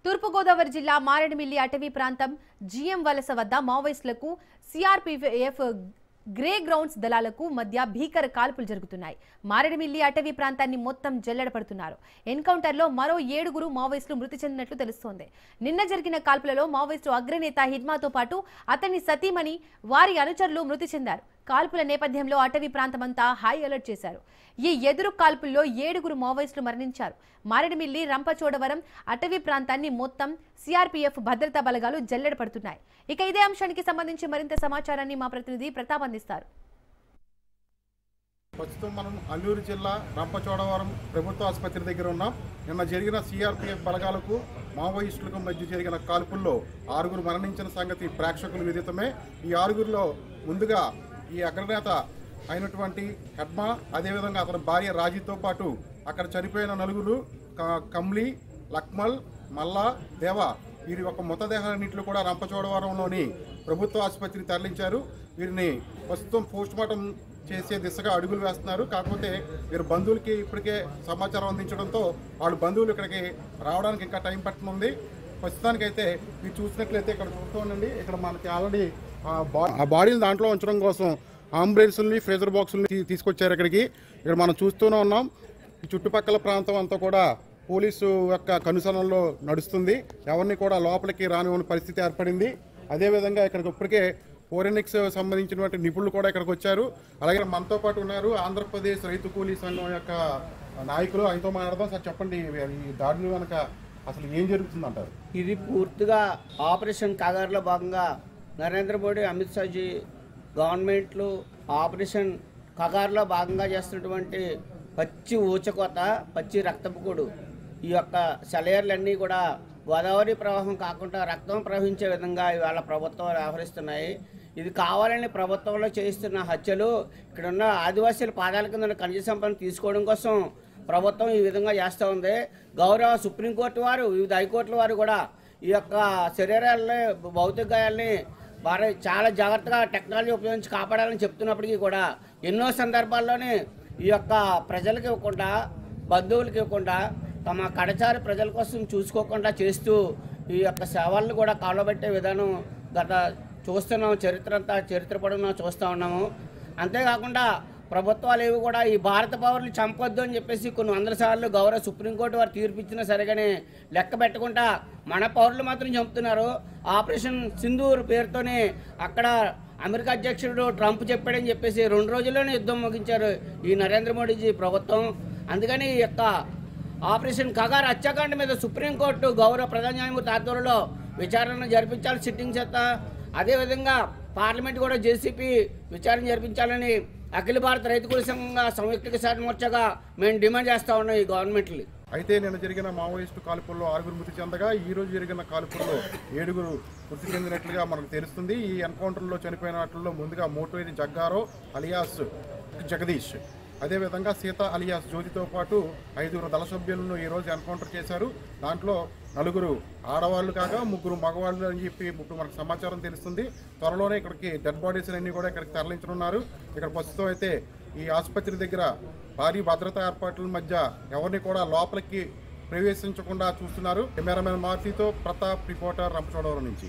తూర్పుగోదావరి జిల్లా మారేడుమిల్లి అటవీ ప్రాంతం జీఎం వలస వద్ద మావోయిస్టులకు సిఆర్పీఎఫ్ గ్రే గ్రౌండ్స్ దళాలకు మధ్య భీకర కాల్పులు జరుగుతున్నాయి. మారేడుమిల్లి అటవీ ప్రాంతాన్ని మొత్తం జల్లెడపడుతున్నారు. ఎన్కౌంటర్లో మరో 7 మావోయిస్టులు మృతి చెందినట్లు తెలుస్తోంది. నిన్న జరిగిన కాల్పులలో మావోయిస్టు అగ్రనేత హిడ్మాతో పాటు అతని సతీమణి వారి అనుచరులు మృతి చెందారు. కాల్పుల నేపథ్యంలో అటవీ ప్రాంతమంతా హై అలర్ట్ చేశారు. ఈ ఎదురు కాల్పుల్లో 7 మావోయిస్టులు మరణించారు. మారేడుమిల్లి రంపచోడవరం అటవీ ప్రాంతాన్ని మొత్తం సిఆర్పీఎఫ్ భద్రతా బలగాలు జల్లెడపడుతున్నాయి. ఇక ఇదే అంశానికి సంబంధించి మరింత సమాచారాన్ని మా ప్రతినిధి ప్రతాప్ అందిస్తారు. ప్రస్తుతం మనం అల్లూరు జిల్లా రంపచోడవరం ప్రభుత్వ ఆసుపత్రి దగ్గర ఉన్నాం. నిన్న జరిగిన సిఆర్పీఎఫ్ బలగాలకు మావోయిస్టులకు మధ్య జరిగిన కాల్పుల్లో 6 మరణించిన సంగతి ప్రేక్షకులు విదితమే. ఈ 6లో ముందుగా ఈ అగ్రనేత అయినటువంటి హెడ్మా, అదేవిధంగా అతని భార్య రాజీతో పాటు అక్కడ చనిపోయిన 4 కమ్లీ, లక్మల్, మల్లా, దేవ వీరి యొక్క మృతదేహాలన్నింటిలో కూడా రంపచోడవరంలోని ప్రభుత్వ ఆసుపత్రికి తరలించారు. వీరిని ప్రస్తుతం పోస్టుమార్టం చేసే దిశగా అడుగులు వేస్తున్నారు. కాకపోతే వీరి బంధువులకి ఇప్పటికే సమాచారం అందించడంతో వాళ్ళ బంధువులు ఇక్కడికి రావడానికి ఇంకా టైం పట్టనుంది. ప్రస్తుతానికైతే మీరు చూసినట్లయితే ఇక్కడ చూస్తుండండి, ఇక్కడ మనకి ఆల్రెడీ ఆ బాడీని దాంట్లో ఉంచడం కోసం అంబులెన్స్ని, ఫ్రేజర్ బాక్సుల్ని తీసుకొచ్చారు ఇక్కడికి. ఇక్కడ మనం చూస్తూనే ఉన్నాం. ఈ చుట్టుపక్కల ప్రాంతం అంతా కూడా పోలీసు యొక్క కనుసరణలో నడుస్తుంది. ఎవరిని కూడా లోపలికి రానివ్వని పరిస్థితి ఏర్పడింది. అదేవిధంగా ఇక్కడికి ఇప్పటికే ఫోరెనిక్స్ సంబంధించినటువంటి నిపుణులు కూడా ఇక్కడికి వచ్చారు. అలాగే మనతో పాటు ఉన్నారు ఆంధ్రప్రదేశ్ రైతు కూలీ సంఘం యొక్క నాయకులు. ఆయనతో మాట్లాడదాం. సార్ చెప్పండి, ఈ దాడులు కనుక అసలు ఏం జరుగుతుందంటారు? ఇది పూర్తిగా ఆపరేషన్ కాగార్లో భాగంగా నరేంద్ర మోడీ, అమిత్ షాజీ గవర్నమెంట్లు ఆపరేషన్ కగార్లో భాగంగా చేస్తున్నటువంటి పచ్చి ఊచకోత, పచ్చి రక్తపుకుడు. ఈ యొక్క సెలయర్లన్నీ కూడా గోదావరి ప్రవాహం కాకుండా రక్తం ప్రవహించే విధంగా ఇవాళ ప్రభుత్వం వ్యవహరిస్తున్నాయి. ఇది కావాలని ప్రభుత్వంలో చేయిస్తున్న హత్యలు, ఇక్కడున్న ఆదివాసీల పాదాల కింద ఖనిజ సంపదను తీసుకోవడం కోసం ప్రభుత్వం ఈ విధంగా చేస్తూ ఉంది. గౌరవ సుప్రీంకోర్టు వారు, వివిధ హైకోర్టుల వారు కూడా ఈ యొక్క శరీరాలని, భౌతిక గాయాలని చాలా జాగ్రత్తగా టెక్నాలజీ ఉపయోగించి కాపాడాలని చెప్తున్నప్పటికీ కూడా ఎన్నో సందర్భాల్లోనే ఈ యొక్క ప్రజలకు ఇవ్వకుండా, బంధువులకు ఇవ్వకుండా, తమ కడచారి ప్రజల కోసం చూసుకోకుండా చేస్తూ ఈ యొక్క సేవలను కూడా కాలబెట్టే విధానం గత చూస్తున్నాము. చరిత్ర పడున్నా చూస్తూ ఉన్నాము. అంతేకాకుండా ప్రభుత్వాలు ఏవి కూడా ఈ భారత పౌరులు చంపొద్దు అని చెప్పేసి కొన్ని వందల సార్లు గౌరవ సుప్రీంకోర్టు వారు తీర్పిచ్చినా సరిగానే లెక్క పెట్టకుండా మన పౌరులు మాత్రం చంపుతున్నారు. ఆపరేషన్ సింధూర్ పేరుతోనే అక్కడ అమెరికా అధ్యక్షుడు ట్రంప్ చెప్పాడని చెప్పేసి 2 రోజుల్లోనే యుద్ధం ముగించారు ఈ నరేంద్ర మోడీజీ ప్రభుత్వం. అందుకని ఈ యొక్క ఆపరేషన్ కగార్ హత్యాకాండ మీద సుప్రీంకోర్టు గౌరవ ప్రధాన న్యాయమూర్తి ఆధ్వర్యంలో విచారణ జరిపించాలి సిట్టింగ్ చేత. అదేవిధంగా పార్లమెంట్ కూడా జేసీపీ విచారణ జరిపించాలని అఖిల భారత రైతు కూలీ సంఘంగా సంయుక్త కిసాన్ మోర్చాగా మేము డిమాండ్ చేస్తూ ఉన్నాం ఈ గవర్నమెంట్ని. అయితే నిన్న జరిగిన మావోయిస్టు కాల్పుల్లో 6 మృతి చెందగా ఈ రోజు జరిగిన కాల్పుల్లో 7 మృతి చెందినట్లుగా మనకు తెలుస్తుంది. ఈ ఎన్కౌంటర్లో చనిపోయిన వాటిల్లో ముందుగా మోటోయిని జగ్గారో అలియాస్ జగదీష్, అదేవిధంగా సీత అలియాస్ జ్యోతితో పాటు 5 దళ సభ్యులను ఈరోజు ఎన్కౌంటర్ చేశారు. దాంట్లో 4 ఆడవాళ్ళు కాగా 3 మగవాళ్ళు అని చెప్పి ఇప్పుడు మనకు సమాచారం తెలుస్తుంది. త్వరలోనే ఇక్కడికి డెడ్ బాడీస్ అన్నీ కూడా ఇక్కడికి తరలించనున్నారు. ఇక్కడ ప్రస్తుతం అయితే ఈ ఆసుపత్రి దగ్గర భారీ భద్రతా ఏర్పాట్ల మధ్య ఎవరిని కూడా లోపలికి ప్రవేశించకుండా చూస్తున్నారు. కెమెరామెన్ మారుతితో ప్రతాప్, రిపోర్టర్ రంపచోడవరం నుంచి.